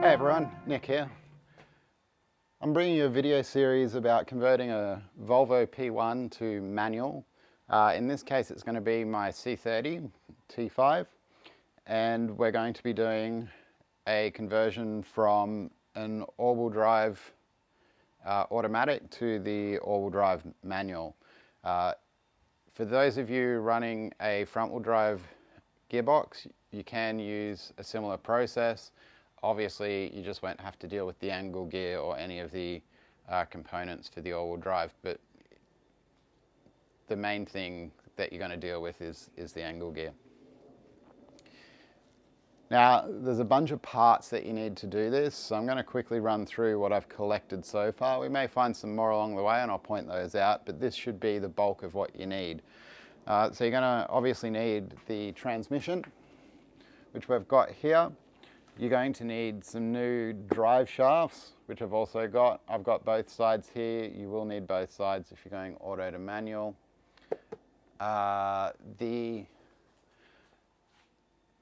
Hey everyone, Nick here. I'm bringing you a video series about converting a Volvo P1 to manual. In this case it's going to be my C30 T5, and we're going to be doing a conversion from an all-wheel drive automatic to the all-wheel drive manual. For those of you running a front-wheel drive gearbox, you can use a similar process. Obviously, you just won't have to deal with the angle gear or any of the components for the all-wheel drive, but the main thing that you're going to deal with is the angle gear. Now, there's a bunch of parts that you need to do this, so I'm going to quickly run through what I've collected so far. We may find some more along the way and I'll point those out, but this should be the bulk of what you need. So you're going to obviously need the transmission, which we've got here. You're going to need some new drive shafts, which I've also got. I've got both sides here. You will need both sides if you're going auto to manual. The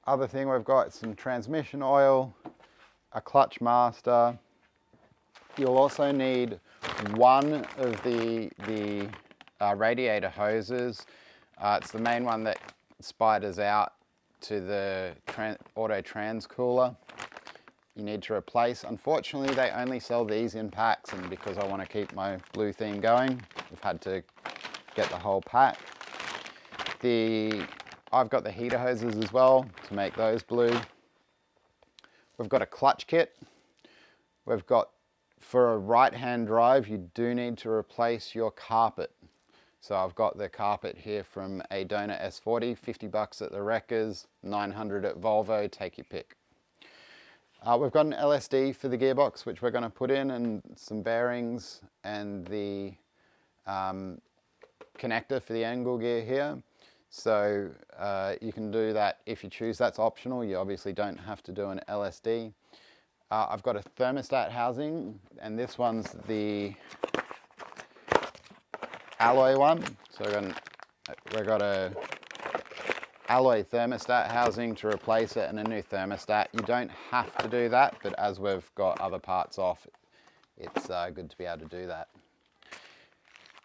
other thing we've got is some transmission oil, a clutch master. You'll also need one of the radiator hoses. It's the main one that spiders out to the auto trans cooler. You need to replace. Unfortunately, they only sell these in packs, and because I want to keep my blue theme going, we've had to get the whole pack. I've got the heater hoses as well to make those blue. We've got a clutch kit. We've got, for a right-hand drive, you do need to replace your carpet. So I've got the carpet here from a Donor S40, 50 bucks at the Wreckers, 900 at Volvo, take your pick. We've got an LSD for the gearbox, which we're going to put in, and some bearings, and the connector for the angle gear here. So you can do that if you choose. That's optional. You obviously don't have to do an LSD. I've got a thermostat housing, and this one's the alloy one. So we've got a alloy thermostat housing to replace it and a new thermostat. You don't have to do that, but as we've got other parts off, it's good to be able to do that.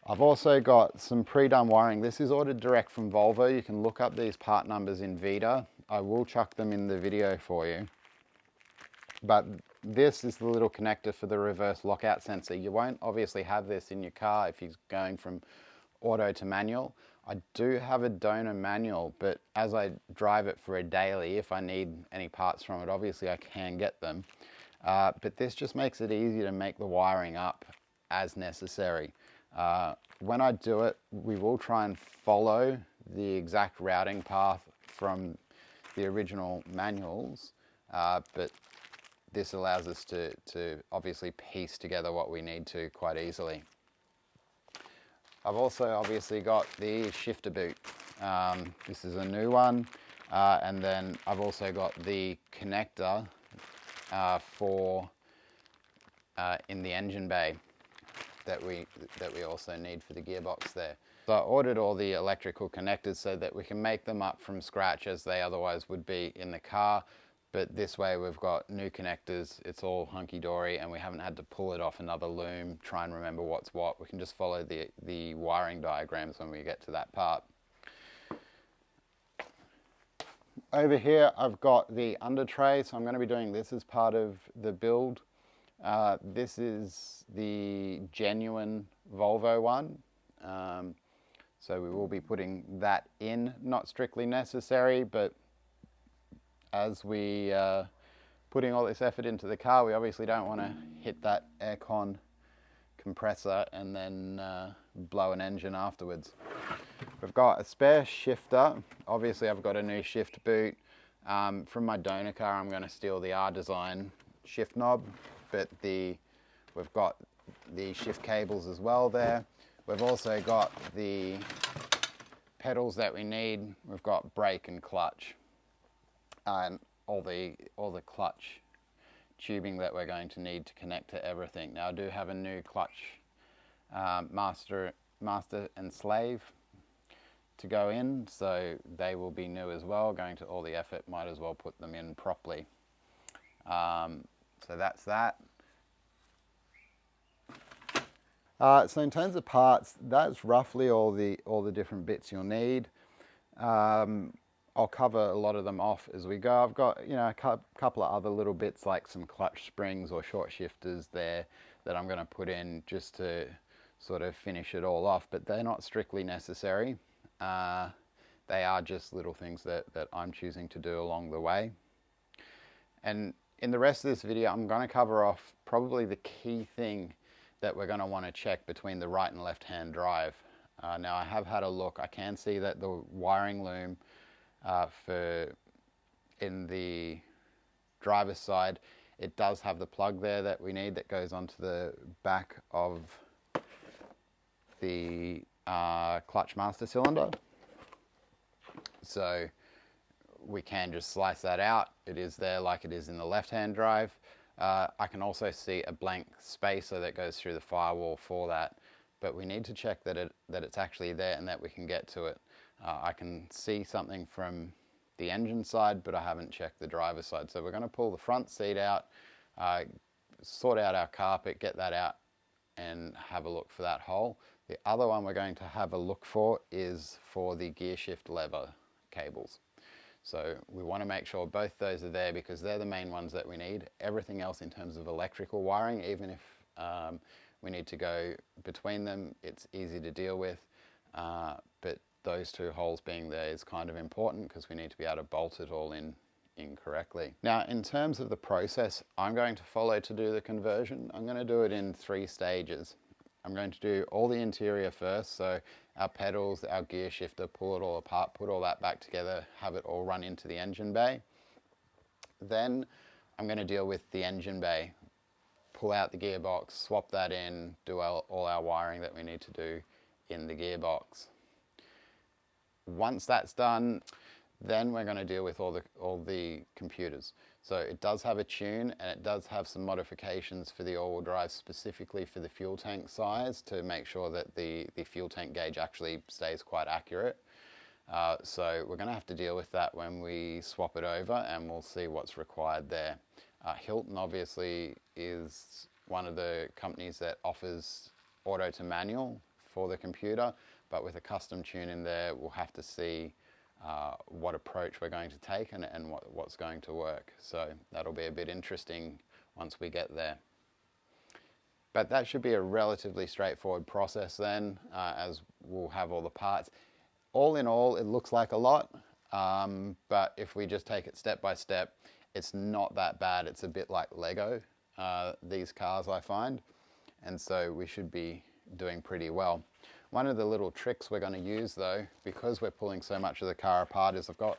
I've also got some pre-done wiring. This is ordered direct from Volvo. You can look up these part numbers in Vita. I will chuck them in the video for you. But this is the little connector for the reverse lockout sensor. You won't obviously have this in your car if you're going from auto to manual. I do have a Donor manual, but as I drive it for a daily, if I need any parts from it, obviously I can get them. But this just makes it easier to make the wiring up as necessary. When I do it, we will try and follow the exact routing path from the original manuals, but this allows us to obviously piece together what we need to quite easily. I've also obviously got the shifter boot. This is a new one, and then I've also got the connector for in the engine bay that we also need for the gearbox there. So I ordered all the electrical connectors so that we can make them up from scratch as they otherwise would be in the car. But this way we've got new connectors, it's all hunky-dory, and we haven't had to pull it off another loom, try and remember what's what. We can just follow the wiring diagrams when we get to that part. Over here I've got the under tray, so I'm going to be doing this as part of the build. This is the genuine Volvo one. So we will be putting that in, not strictly necessary, but as we putting all this effort into the car, we obviously don't want to hit that aircon compressor and then blow an engine afterwards. We've got a spare shifter. Obviously I've got a new shift boot. From my Donor car I'm going to steal the R-Design shift knob, but we've got the shift cables as well there. We've also got the pedals that we need. We've got brake and clutch, and all the clutch tubing that we're going to need to connect to everything. Now I do have a new clutch master and slave to go in, so they will be new as well. Going to all the effort, might as well put them in properly. So that's that. So in terms of parts, that's roughly all the different bits you'll need. I'll cover a lot of them off as we go. I've got, you know, a couple of other little bits like some clutch springs or short shifters there that I'm going to put in just to sort of finish it all off, but they're not strictly necessary. They are just little things that I'm choosing to do along the way. And in the rest of this video, I'm going to cover off probably the key thing that we're going to want to check between the right and left hand drive. Now I have had a look. I can see that the wiring loom in the driver's side, it does have the plug there that we need that goes onto the back of the clutch master cylinder. So we can just slice that out. It is there like it is in the left-hand drive. I can also see a blank spacer that goes through the firewall for that, but we need to check that it's actually there and that we can get to it. I can see something from the engine side, but I haven't checked the driver's side. So we're going to pull the front seat out, sort out our carpet, get that out and have a look for that hole. The other one we're going to have a look for is for the gear shift lever cables. So we want to make sure both those are there because they're the main ones that we need. Everything else in terms of electrical wiring, even if we need to go between them, it's easy to deal with. But those two holes being there is kind of important because we need to be able to bolt it all in correctly. Now, in terms of the process I'm going to follow to do the conversion, I'm going to do it in 3 stages. I'm going to do all the interior first, so our pedals, our gear shifter, pull it all apart, put all that back together, have it all run into the engine bay. Then I'm going to deal with the engine bay, pull out the gearbox, swap that in, do all our wiring that we need to do in the gearbox. Once that's done, then we're going to deal with all the computers. So it does have a tune and it does have some modifications for the all-wheel drive, specifically for the fuel tank size, to make sure that the fuel tank gauge actually stays quite accurate. So we're going to have to deal with that when we swap it over, and we'll see what's required there. Hilton obviously is one of the companies that offers auto to manual for the computer, but with a custom tune in there, we'll have to see what approach we're going to take and what's going to work. So that'll be a bit interesting once we get there. But that should be a relatively straightforward process then, as we'll have all the parts. All in all, it looks like a lot, but if we just take it step by step, it's not that bad. It's a bit like Lego, these cars, I find, and so we should be doing pretty well. One of the little tricks we're going to use though, because we're pulling so much of the car apart, is I've got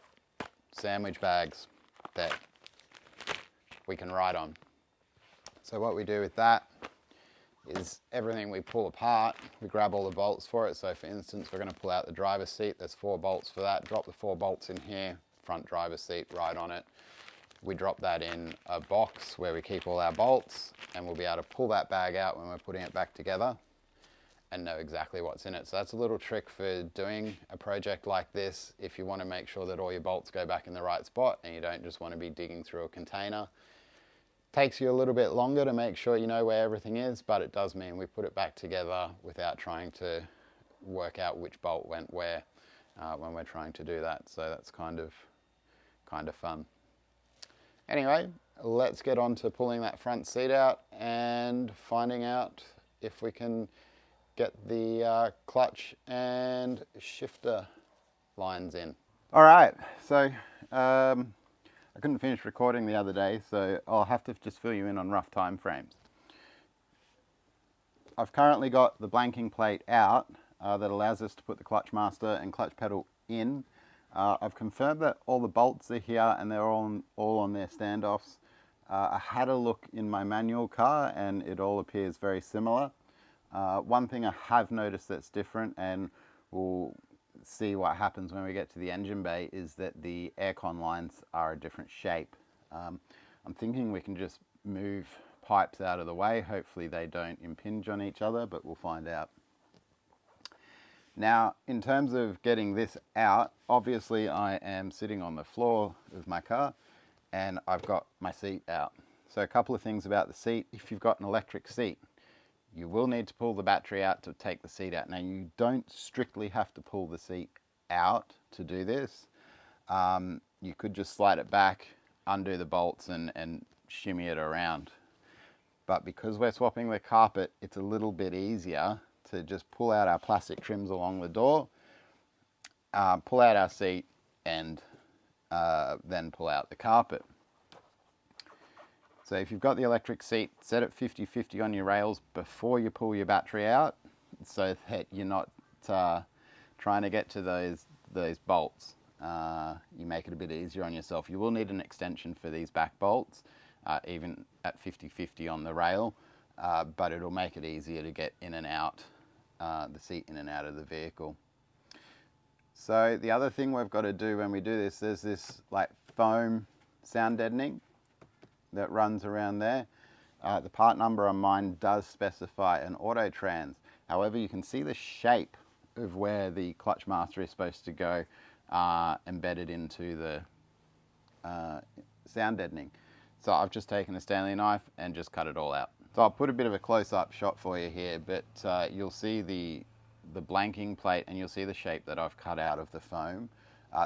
sandwich bags that we can ride on. So what we do with that is everything we pull apart, we grab all the bolts for it. So for instance, we're going to pull out the driver's seat. There's 4 bolts for that. Drop the 4 bolts in here, front driver's seat, right on it. We drop that in a box where we keep all our bolts, and we'll be able to pull that bag out when we're putting it back together and know exactly what's in it. So that's a little trick for doing a project like this if you want to make sure that all your bolts go back in the right spot and you don't just want to be digging through a container. Takes you a little bit longer to make sure you know where everything is, but it does mean we put it back together without trying to work out which bolt went where when we're trying to do that. So that's kind of fun. Anyway, let's get on to pulling that front seat out and finding out if we can get the clutch and shifter lines in. All right, so I couldn't finish recording the other day, so I'll have to just fill you in on rough time frames. I've currently got the blanking plate out that allows us to put the clutch master and clutch pedal in. I've confirmed that all the bolts are here and they're all on their standoffs. I had a look in my manual car and it all appears very similar. One thing I have noticed that's different, and we'll see what happens when we get to the engine bay, is that the aircon lines are a different shape. I'm thinking we can just move pipes out of the way. Hopefully they don't impinge on each other, but we'll find out. Now, in terms of getting this out, obviously I am sitting on the floor of my car and I've got my seat out. So a couple of things about the seat. If you've got an electric seat, you will need to pull the battery out to take the seat out. Now, you don't strictly have to pull the seat out to do this. You could just slide it back, undo the bolts and shimmy it around. But because we're swapping the carpet, it's a little bit easier to just pull out our plastic trims along the door, pull out our seat, and then pull out the carpet. So if you've got the electric seat, set it 50-50 on your rails before you pull your battery out, so that you're not trying to get to those bolts. You make it a bit easier on yourself. You will need an extension for these back bolts, even at 50-50 on the rail, but it'll make it easier to get in and out, the seat in and out of the vehicle. So the other thing we've got to do when we do this, there's this like foam sound deadening that runs around there. The part number on mine does specify an auto trans. However, you can see the shape of where the clutch master is supposed to go embedded into the sound deadening. So I've just taken a Stanley knife and just cut it all out. So I'll put a bit of a close-up shot for you here, but you'll see the blanking plate and you'll see the shape that I've cut out of the foam.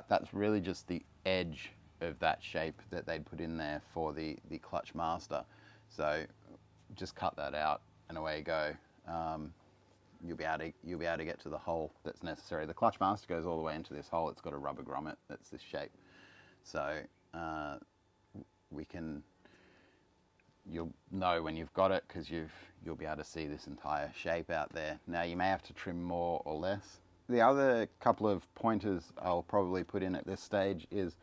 That's really just the edge of that shape that they'd put in there for the clutch master. So just cut that out and away you go. You'll be able to get to the hole that's necessary. The clutch master goes all the way into this hole. It's got a rubber grommet that's this shape. So you'll know when you've got it because you'll be able to see this entire shape out there. Now you may have to trim more or less. The other couple of pointers I'll probably put in at this stage is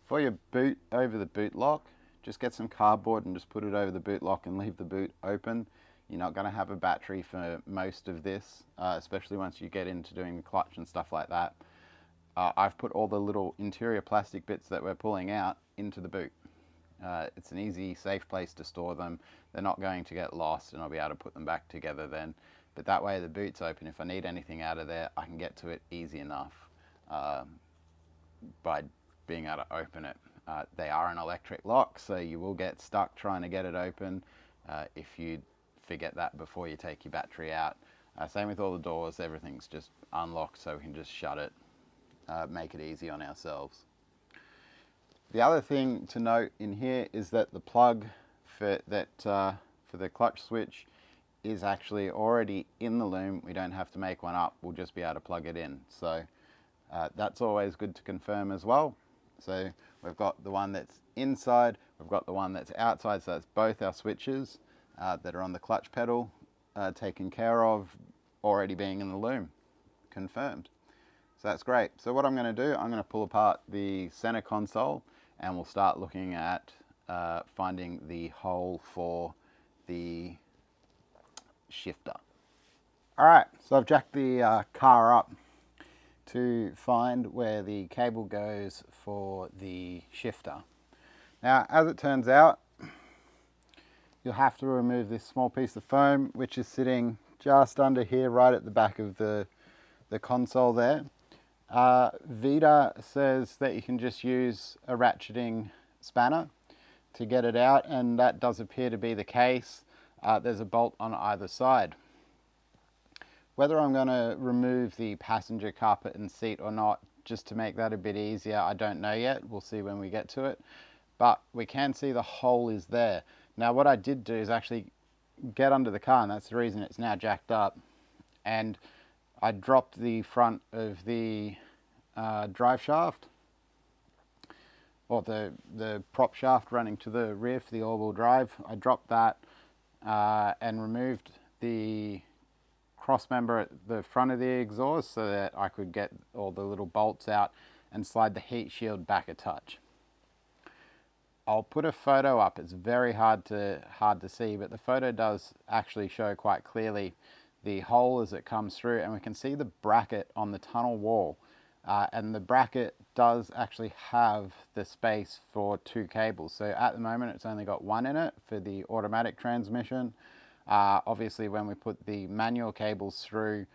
for your boot, over the boot lock, just get some cardboard and just put it over the boot lock and leave the boot open. You're not going to have a battery for most of this, especially once you get into doing the clutch and stuff like that. I've put all the little interior plastic bits that we're pulling out into the boot. It's an easy, safe place to store them. They're not going to get lost and I'll be able to put them back together then. But that way the boot's open. If I need anything out of there, I can get to it easy enough by being able to open it. They are an electric lock, so you will get stuck trying to get it open if you forget that before you take your battery out. Same with all the doors, everything's just unlocked so we can just shut it, make it easy on ourselves. The other thing to note in here is that the plug for the clutch switch is actually already in the loom. We don't have to make one up, we'll just be able to plug it in. So that's always good to confirm as well. So we've got the one that's inside, we've got the one that's outside, so that's both our switches that are on the clutch pedal taken care of, already being in the loom, confirmed. So that's great. So what I'm going to do, I'm going to pull apart the center console and we'll start looking at finding the hole for the shifter. Alright, so I've jacked the car up to find where the cable goes for the shifter. Now, as it turns out, you'll have to remove this small piece of foam, which is sitting just under here, right at the back of the console there. Vita says that you can just use a ratcheting spanner to get it out, and that does appear to be the case. There's a bolt on either side. Whether I'm going to remove the passenger carpet and seat or not, just to make that a bit easier, I don't know yet. We'll see when we get to it. But we can see the hole is there. Now what I did do is actually get under the car, and that's the reason it's now jacked up. And I dropped the front of the drive shaft, or the prop shaft running to the rear for the all-wheel drive. I dropped that and removed the cross member at the front of the exhaust so that I could get all the little bolts out and slide the heat shield back a touch. I'll put a photo up. It's very hard to see, but the photo does actually show quite clearly the hole as it comes through, and we can see the bracket on the tunnel wall. And the bracket does actually have the space for 2 cables. So at the moment it's only got 1 in it for the automatic transmission. Obviously when we put the manual cables through,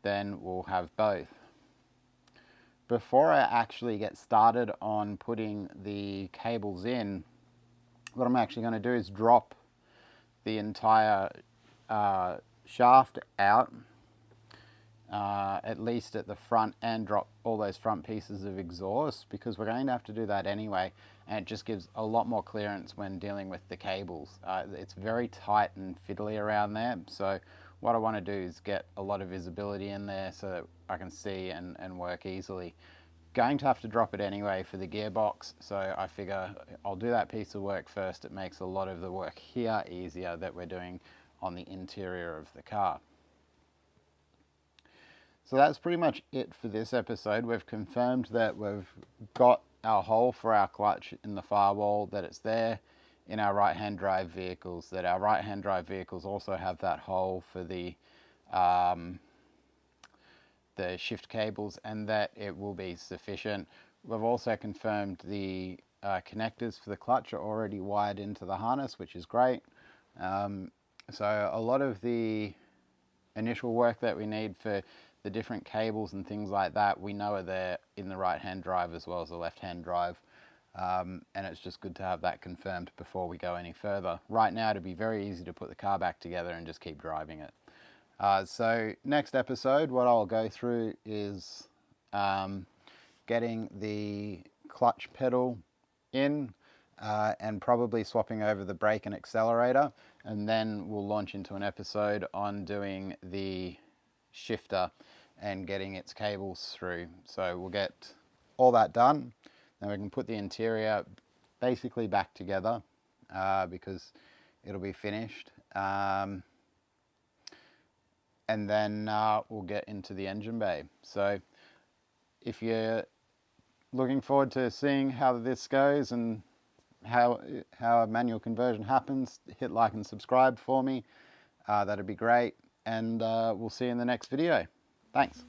then we'll have both. Before I actually get started on putting the cables in, what I'm actually going to do is drop the entire shaft out, at least at the front, and drop all those front pieces of exhaust, because we're going to have to do that anyway, and it just gives a lot more clearance when dealing with the cables. It's very tight and fiddly around there, so what I want to do is get a lot of visibility in there so that I can see and work easily. Going to have to drop it anyway for the gearbox, so I figure I'll do that piece of work first. It makes a lot of the work here easier that we're doing on the interior of the car. So that's pretty much it for this episode. We've confirmed that we've got our hole for our clutch in the firewall, that it's there in our right-hand drive vehicles, that our right-hand drive vehicles also have that hole for the shift cables, and that it will be sufficient. We've also confirmed the connectors for the clutch are already wired into the harness, which is great. So a lot of the initial work that we need for the different cables and things like that, we know are there in the right-hand drive as well as the left-hand drive. And it's just good to have that confirmed before we go any further. Right now, it'd be very easy to put the car back together and just keep driving it. So next episode, what I'll go through is getting the clutch pedal in, and probably swapping over the brake and accelerator, and then we'll launch into an episode on doing the shifter and getting its cables through. So we'll get all that done, then we can put the interior basically back together, because it'll be finished, and then we'll get into the engine bay. So if you're looking forward to seeing how this goes and how a manual conversion happens, hit like and subscribe for me. That'd be great, and we'll see you in the next video. Thanks.